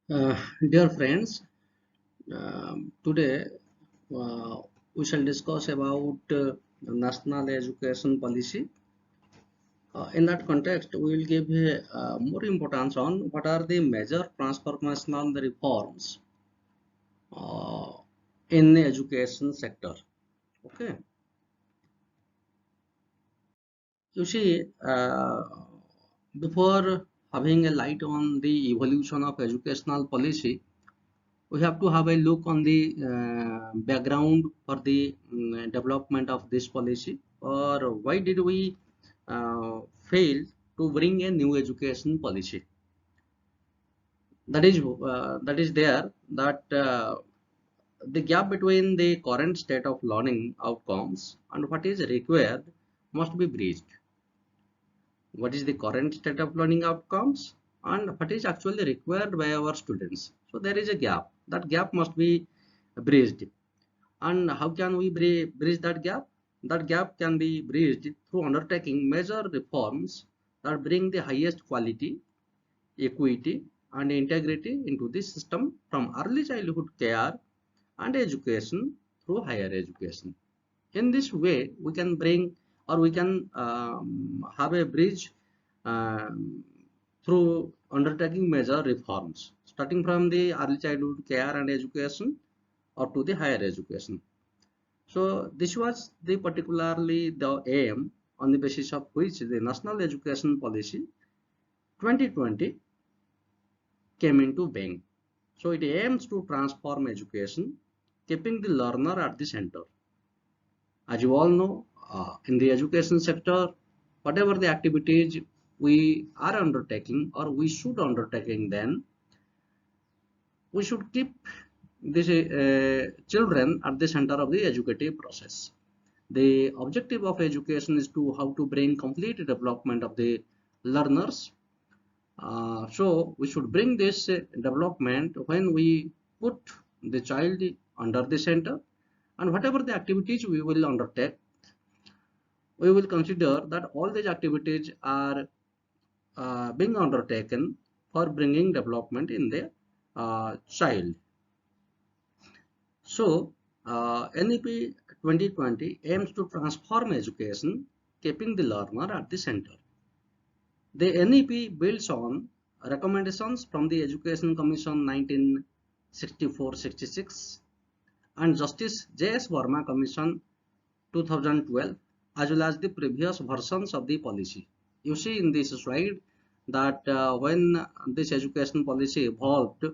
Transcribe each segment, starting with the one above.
Dear friends, today we shall discuss about national education policy. In that context, we will give more importance on what are the major transformational reforms uh, in the education sector. Okay, you see, before having a light on the evolution of educational policy, we have to have a look on the background for the development of this policy, or why did we fail to bring a new education policy. That is there that the gap between the current state of learning outcomes and what is required must be bridged. What is the current state of learning outcomes and what is actually required by our students? So there is a gap. That gap must be bridged. And how can we bridge that gap? That gap can be bridged through undertaking major reforms that bring the highest quality, equity, and integrity into the system from early childhood care and education through higher education. In this way, we can bring or we can have a bridge um, through undertaking major reforms, starting from the early childhood care and education or to the higher education. So this was the particularly the aim on the basis of which the National Education Policy 2020 came into being. So it aims to transform education, keeping the learner at the center. As you all know, in the education sector, whatever the activities we are undertaking or we should undertaking, then we should keep these children at the center of the educative process. The objective of education is to how to bring complete development of the learners. So we should bring this development when we put the child under the center, and whatever the activities we will undertake, we will consider that all these activities are being undertaken for bringing development in the child. So, NEP 2020 aims to transform education, keeping the learner at the center. The NEP builds on recommendations from the Education Commission 1964-66 and Justice J.S. Verma Commission 2012, as well as the previous versions of the policy. You see in this slide that when this education policy evolved,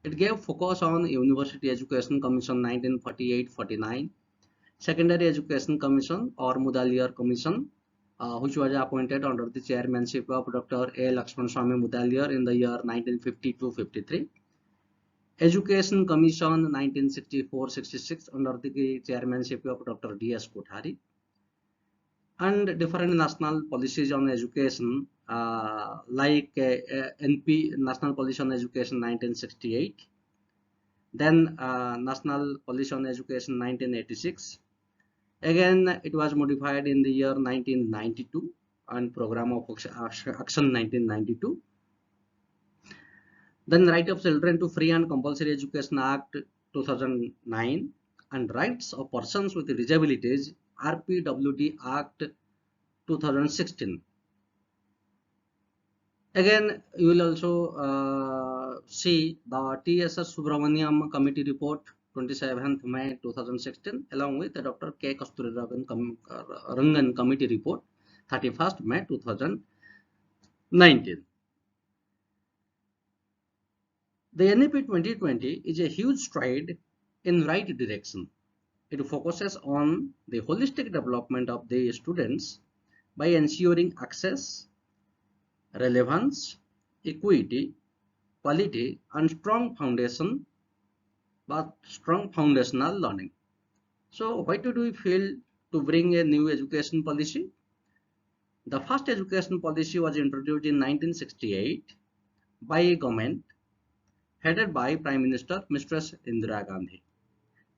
it gave focus on University Education Commission 1948-49, Secondary Education Commission or Mudaliar Commission, which was appointed under the chairmanship of Dr. A. Lakshman Swamy Mudaliar in the year 1952-53. Education Commission 1964-66 under the chairmanship of Dr. D.S. Kothari, and different national policies on education like NP National Policy on Education 1968, then National Policy on Education 1986. Again, it was modified in the year 1992 and Program of Action 1992. Then Right of Children to Free and Compulsory Education Act 2009 and Rights of Persons with Disabilities RPWD Act 2016. Again, you will also see the TSS Subramaniam Committee Report 27th May 2016 along with the Dr. K. Kasturi Rangan Committee Report 31st May 2019. The NEP 2020 is a huge stride in right direction. It focuses on the holistic development of the students by ensuring access, relevance, equity, quality, and strong foundational learning. So why did we fail to bring a new education policy? The first education policy was introduced in 1968 by a government headed by Prime Minister Mistress Indira Gandhi.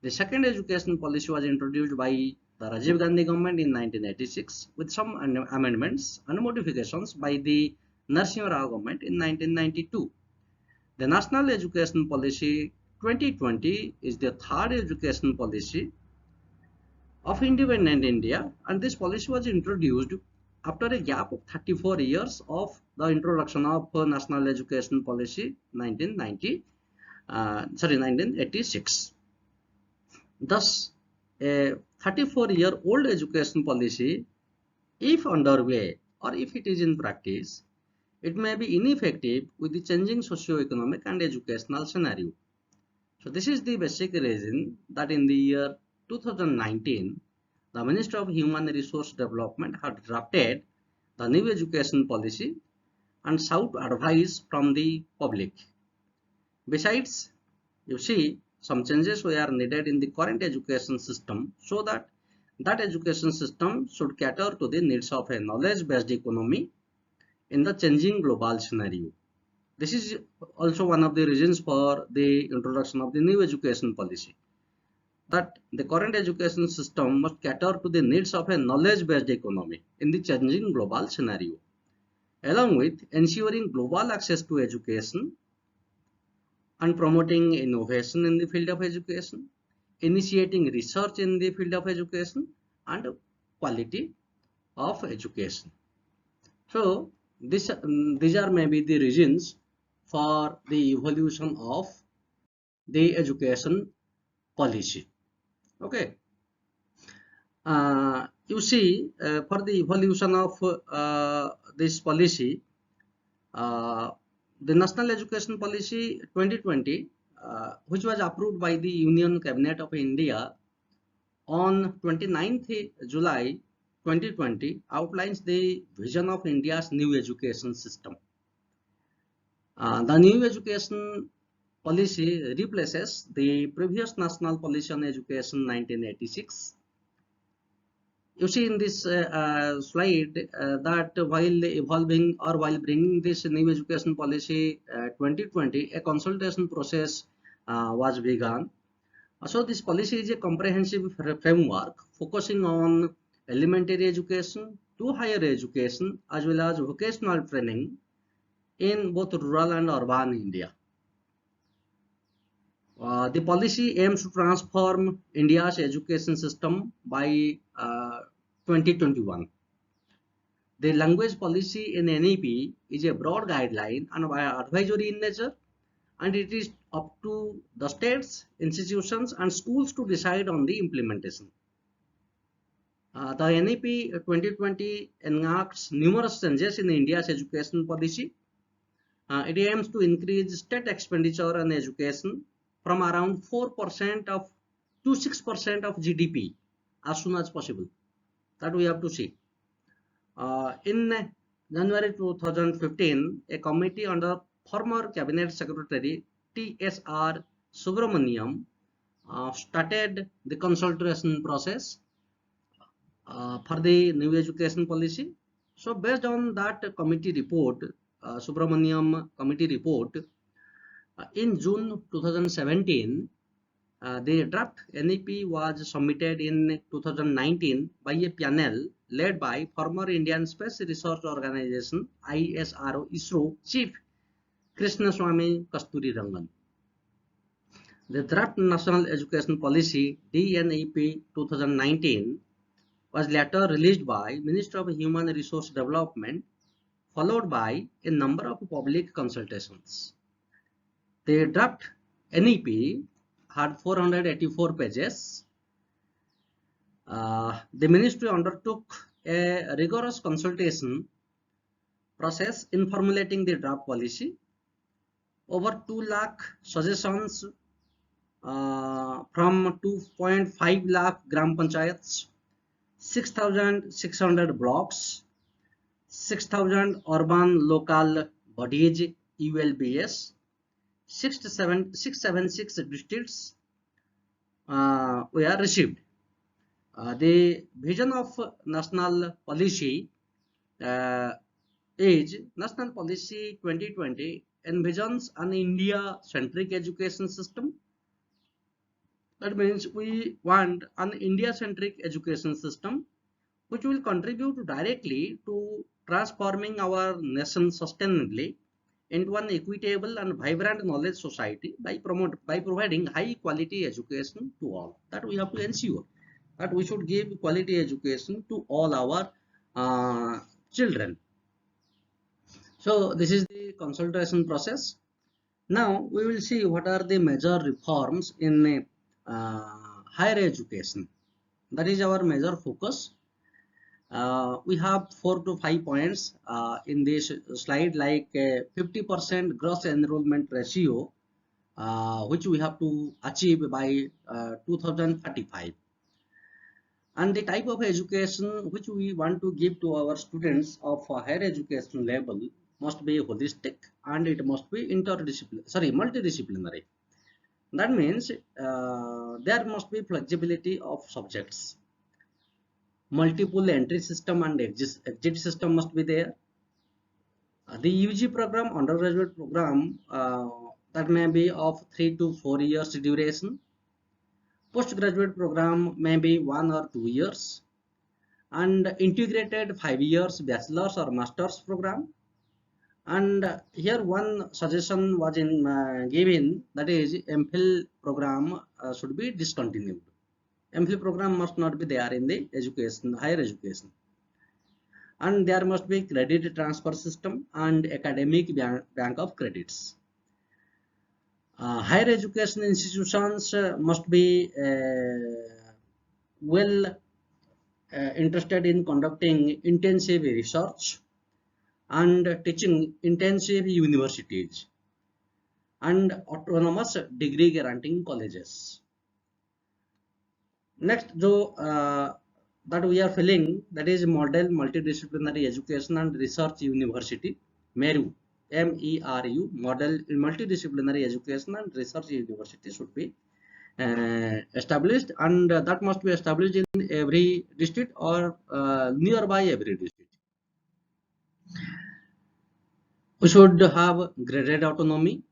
The second education policy was introduced by the Rajiv Gandhi government in 1986 with some amendments and modifications by the Narasimha Rao government in 1992. The National Education Policy 2020 is the third education policy of independent India, and this policy was introduced after a gap of 34 years of the introduction of National Education Policy 1986. Thus, a 34-year-old education policy, if underway or if it is in practice, it may be ineffective with the changing socio-economic and educational scenario. So this is the basic reason that in the year 2019, the Ministry of Human Resource Development had drafted the new education policy and sought advice from the public. Besides, you see, some changes were needed in the current education system so that education system should cater to the needs of a knowledge-based economy in the changing global scenario. This is also one of the reasons for the introduction of the new education policy, that the current education system must cater to the needs of a knowledge-based economy in the changing global scenario, along with ensuring global access to education and promoting innovation in the field of education, initiating research in the field of education, and quality of education. So these are maybe the reasons for the evolution of the education policy. Okay. You see, for the evolution of this policy, the National Education Policy 2020, which was approved by the Union Cabinet of India on 29th July 2020, outlines the vision of India's new education system. The new education policy replaces the previous National Policy on Education 1986. You see in this slide that while evolving or while bringing this new education policy 2020, a consultation process was begun. So this policy is a comprehensive framework focusing on elementary education to higher education as well as vocational training in both rural and urban India. The policy aims to transform India's education system by 2021. The language policy in NEP is a broad guideline and advisory in nature, and it is up to the states, institutions, and schools to decide on the implementation. The NEP 2020 enacts numerous changes in India's education policy. It aims to increase state expenditure on education from around 4% of to 6% of GDP as soon as possible. That we have to see. In January 2015, a committee under former Cabinet Secretary T.S.R. Subramaniam started the consultation process for the new education policy. So based on that committee report, Subramaniam committee report, in June 2017, the draft NEP was submitted in 2019 by a panel led by former Indian Space Research Organization ISRO Chief Krishnaswamy Kasturirangan. The draft National Education Policy DNEP 2019 was later released by Ministry of Human Resource Development, followed by a number of public consultations. The draft NEP had 484 pages. The ministry undertook a rigorous consultation process in formulating the draft policy. Over 2 lakh suggestions from 2.5 lakh gram panchayats, 6,600 blocks, 6,000 urban local bodies ULBS, 676 districts were received. The vision of national policy is National Policy 2020 envisions an India-centric education system. That means we want an India-centric education system which will contribute directly to transforming our nation sustainably into an equitable and vibrant knowledge society by providing high quality education to all. That we have to ensure that we should give quality education to all our children. So this is the consultation process. Now we will see what are the major reforms in higher education. That is our major focus. We have 4 to 5 points in this slide, like 50% gross enrollment ratio, which we have to achieve by 2035. And the type of education which we want to give to our students of higher education level must be holistic, and it must be multidisciplinary. That means there must be flexibility of subjects. Multiple entry system and exit system must be there. The UG program, undergraduate program, that may be of 3 to 4 years duration. Postgraduate program may be 1 or 2 years. And integrated 5 years bachelor's or master's program. And here one suggestion was given, that is MPhil program should be discontinued. MPhil program must not be there in the education, higher education. And there must be credit transfer system and academic bank of credits. Higher education institutions must be well interested in conducting intensive research and teaching intensive universities and autonomous degree granting colleges. Next, that we are filling, that is model multidisciplinary education and research university, MERU, MERU, model multidisciplinary education and research university should be established, and that must be established in every district or nearby every district. We should have graded autonomy,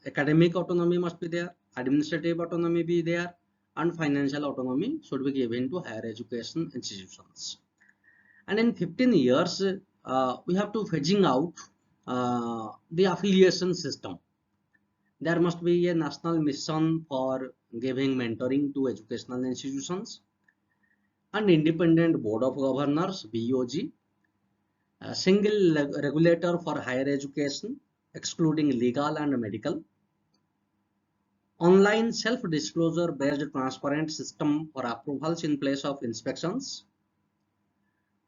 academic autonomy must be there, administrative autonomy be there, and financial autonomy should be given to higher education institutions. And in 15 years, we have to phasing out the affiliation system. There must be a national mission for giving mentoring to educational institutions, and independent board of governors, BOG, a single regulator for higher education, excluding legal and medical, online self-disclosure based transparent system for approvals in place of inspections.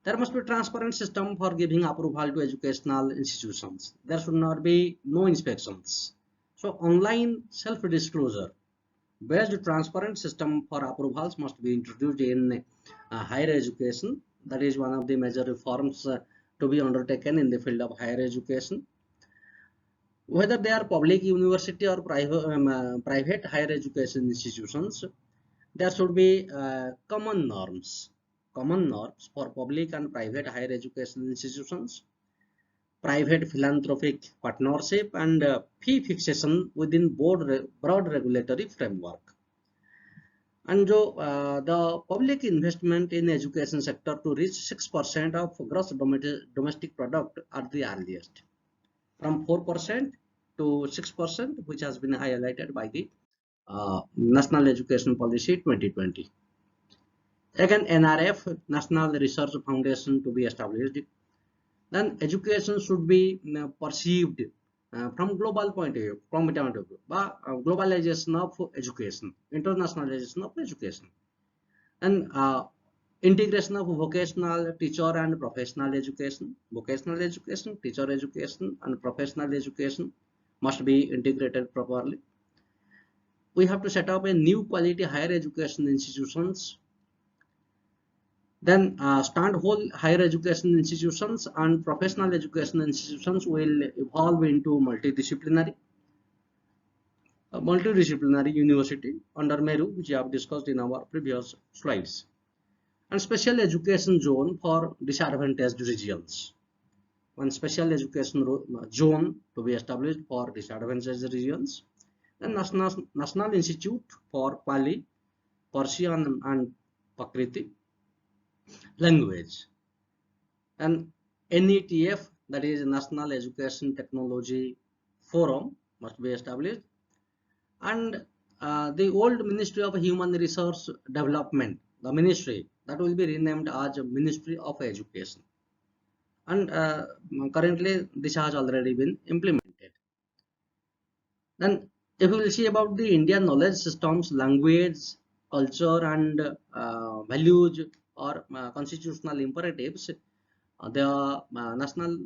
There must be transparent system for giving approval to educational institutions. There should not be no inspections. So online self-disclosure based transparent system for approvals must be introduced in higher education. That is one of the major reforms to be undertaken in the field of higher education. Whether they are public university or private higher education institutions, there should be common norms for public and private higher education institutions, private philanthropic partnership, and fee fixation within broad regulatory framework. And the public investment in education sector to reach 6% of gross domestic product at the earliest, from 4% to 6%, which has been highlighted by the National Education Policy 2020. Again, NRF, National Research Foundation, to be established. Then education should be perceived from global point of view, globalization of education, internationalization of education, and integration of vocational, teacher and professional education. Vocational education, teacher education, and professional education must be integrated properly. We have to set up a new quality higher education institutions. Then standalone higher education institutions and professional education institutions will evolve into multidisciplinary university under MERU, which we have discussed in our previous slides, and special education zone for disadvantaged regions. One special education zone to be established for disadvantaged regions, and National Institute for Pali, Persian and Prakriti language, and NETF that is National Education Technology Forum must be established, and the old Ministry of Human Resource Development, the ministry that will be renamed as Ministry of Education, and currently this has already been implemented. Then if we will see about the Indian knowledge systems, language, culture and values or constitutional imperatives, the National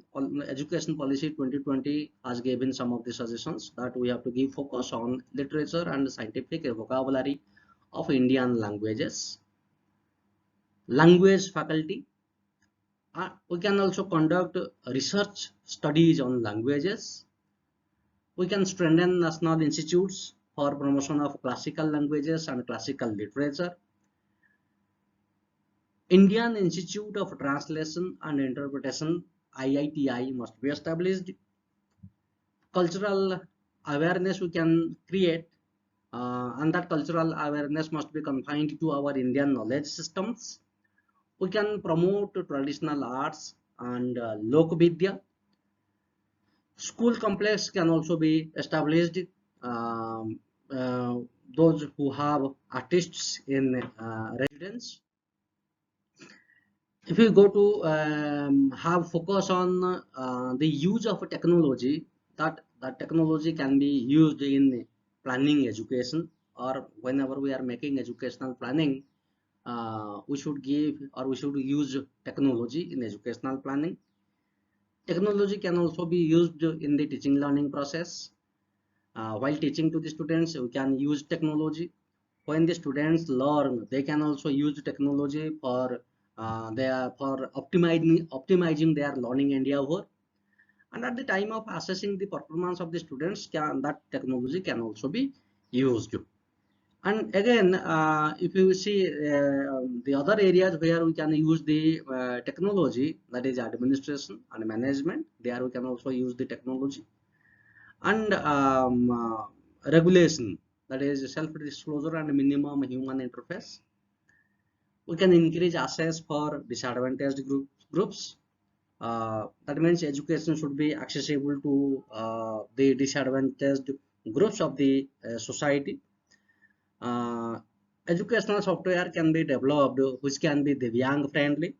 Education Policy 2020 has given some of the suggestions that we have to give focus on literature and scientific vocabulary of Indian languages. Language faculty. We can also conduct research studies on languages. We can strengthen national institutes for promotion of classical languages and classical literature. Indian Institute of Translation and Interpretation IITI must be established. Cultural awareness we can create, and that cultural awareness must be confined to our Indian knowledge systems. We can promote traditional arts and Lokvidya. School complex can also be established. Um, uh, those who have artists in residence. If we go to have focus on the use of technology, that technology can be used in planning education, or whenever we are making educational planning, we should give or we should use technology in educational planning. Technology can also be used in the teaching learning process. While teaching to the students, we can use technology. When the students learn, they can also use technology for for optimizing their learning endeavor. And at the time of assessing the performance of the students, that technology can also be used. And again, if you see the other areas where we can use the technology, that is administration and management, there we can also use the technology. And regulation, that is self-disclosure and minimum human interface. We can encourage access for disadvantaged groups. That means education should be accessible to the disadvantaged groups of the society. Uh, Educational software can be developed which can be Divyang friendly.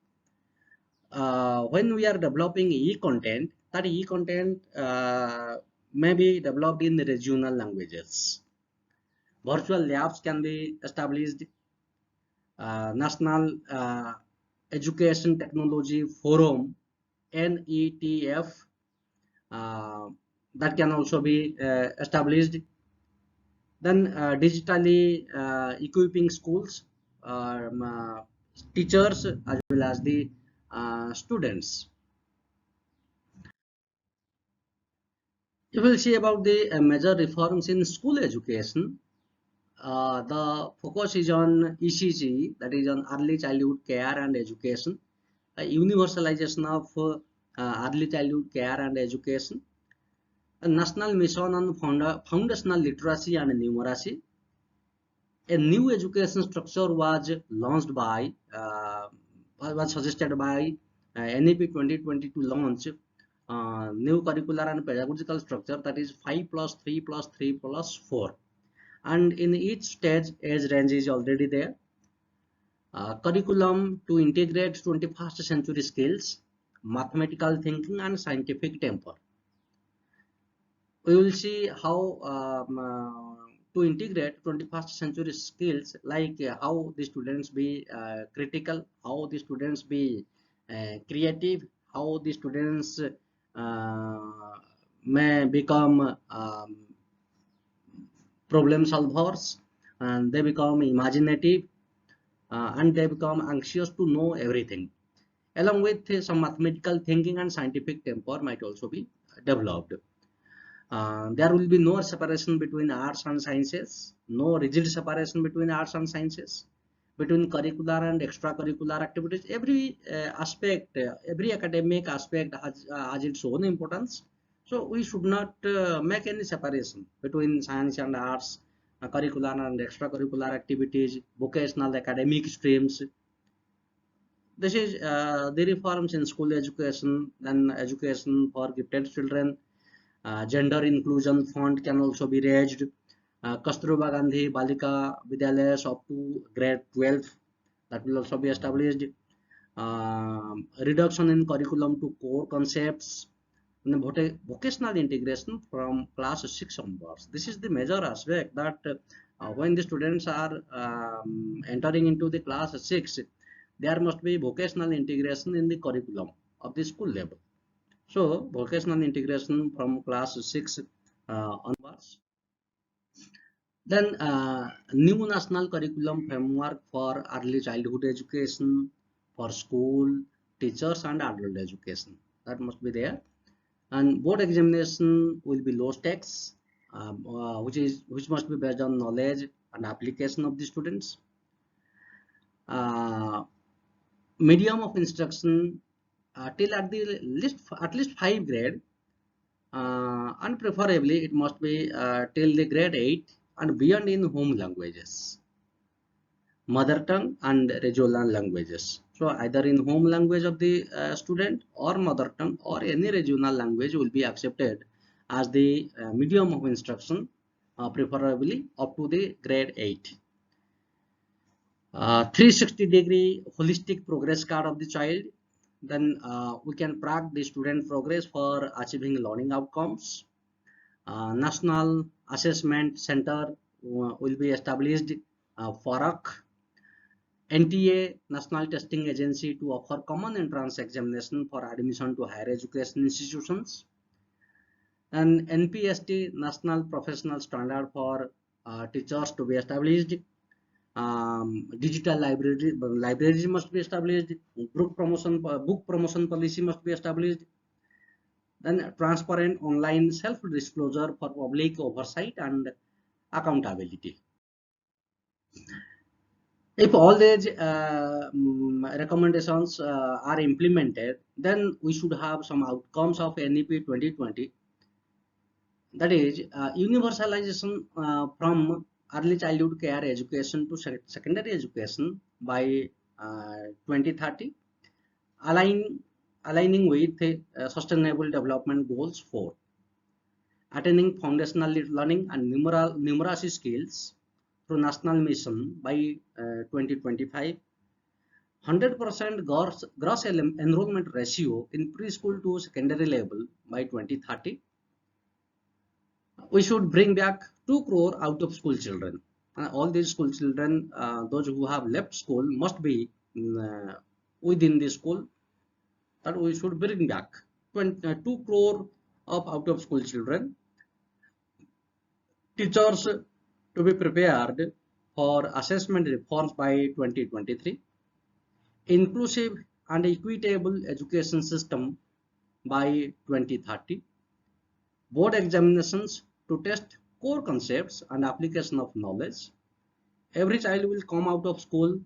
When we are developing e-content, that e-content may be developed in the regional languages. Virtual labs can be established. National Education Technology Forum, NETF, uh, that can also be established. Then digitally equipping schools, teachers as well as the students. You will see about the major reforms in school education. The focus is on ECG, that is on early childhood care and education, universalization of early childhood care and education, a national mission on foundational literacy and numeracy. A new education structure was launched by, was suggested by NEP 2020 to launch new curricular and pedagogical structure, that is 5 plus 3 plus 3 plus 4. And in each stage, age range is already there. Curriculum to integrate 21st century skills, mathematical thinking and scientific temper. We will see how to integrate 21st century skills, like how the students be critical, how the students be creative, how the students may become problem solvers, and they become imaginative, and they become anxious to know everything. Along with some mathematical thinking and scientific temper might also be developed. There will be no separation between arts and sciences, no rigid separation between arts and sciences, between curricular and extracurricular activities. Every aspect, every academic aspect has its own importance. So we should not make any separation between science and arts, curricular and extracurricular activities, vocational academic streams. This is the reforms in school education, then education for gifted children, gender inclusion fund can also be raised. Kasturba Gandhi Balika Vidyalayas up to grade 12, that will also be established. Reduction in curriculum to core concepts, and vocational integration from class 6 onwards. This is the major aspect that when the students are entering into the class 6, there must be vocational integration in the curriculum of the school level. So vocational integration from class 6 onwards. Then new national curriculum framework for early childhood education, for school, teachers and adult education. That must be there. And board examination will be low stakes, which must be based on knowledge and application of the students. Medium of instruction till at least 5 grade, and preferably it must be till the grade 8 and beyond in home languages, mother tongue and regional languages. So either in home language of the student or mother tongue or any regional language will be accepted as the medium of instruction, preferably up to the grade 8. 360-degree holistic progress card of the child. Then we can track the student progress for achieving learning outcomes. National Assessment Center will be established, FARAC. NTA, National Testing Agency, to offer common entrance examination for admission to higher education institutions. And NPST, National Professional Standard for teachers, to be established. Digital libraries must be established. Book promotion policy must be established. Then transparent online self-disclosure for public oversight and accountability. If all these recommendations are implemented, then we should have some outcomes of NEP 2020. That is universalization from early childhood care education to secondary education by 2030, aligning with Sustainable Development Goals 4. Attaining foundational learning and numeracy skills through national mission by 2025. 100% gross enrollment ratio in preschool to secondary level by 2030. We should bring back 2 crore out of school children. All these school children, those who have left school, must be within the school. That we should bring back 2 crore of out of school children. Teachers to be prepared for assessment reforms by 2023. Inclusive and equitable education system by 2030. Board examinations to test core concepts and application of knowledge. Every child will come out of school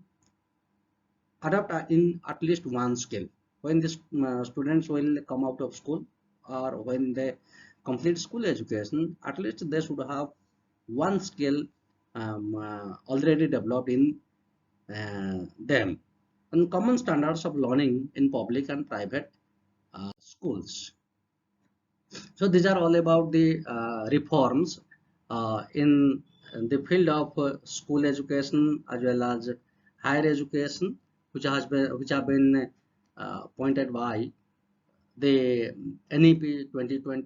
adept in at least one skill. When the students will come out of school, or when they complete school education, at least they should have one skill already developed in them. And common standards of learning in public and private schools. So these are all about the reforms in the field of school education as well as higher education, which have been pointed by the NEP 2020.